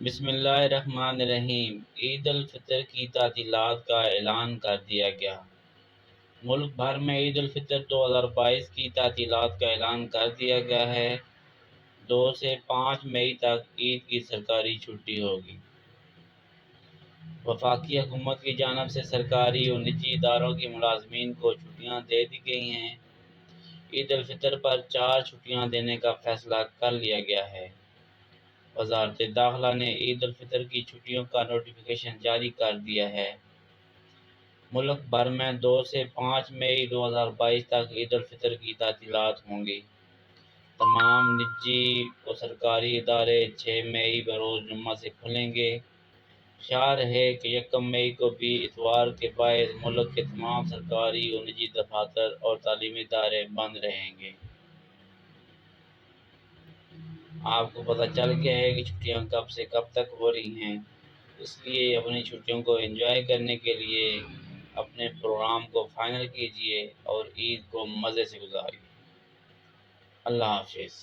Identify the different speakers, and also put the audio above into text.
Speaker 1: بسم اللہ الرحمن الرحیم۔ عید الفطر کی تعطیلات کا اعلان کر دیا گیا۔ ملک بھر میں عید الفطر 2022 کی تعطیلات کا اعلان کر دیا گیا ہے۔ 2 سے 5 مئی تک عید کی سرکاری چھٹی ہوگی۔ وفاقی حکومت کی جانب سے سرکاری اور نجی اداروں کے ملازمین کو چھٹیاں دے دی گئی ہیں۔ عید الفطر پر 4 چھٹیاں دینے کا فیصلہ کر لیا گیا ہے۔ وزارت داخلہ نے عید الفطر کی چھٹیوں کا نوٹیفیکیشن جاری کر دیا ہے۔ ملک بھر میں 2 سے 5 مئی 2022 تک عید الفطر کی تعطیلات ہوں گی۔ تمام نجی و سرکاری ادارے 6 مئی بروز جمعہ سے کھلیں گے۔ خیال ہے کہ 1 مئی کو بھی اتوار کے باعث ملک کے تمام سرکاری و نجی دفاتر اور تعلیمی ادارے بند رہیں گے۔ آپ کو پتہ چل گیا ہے کہ چھٹیاں کب سے کب تک ہو رہی ہیں، اس لیے اپنی چھٹیوں کو انجوائے کرنے کے لیے اپنے پروگرام کو فائنل کیجئے اور عید کو مزے سے گزاریے۔ اللہ حافظ۔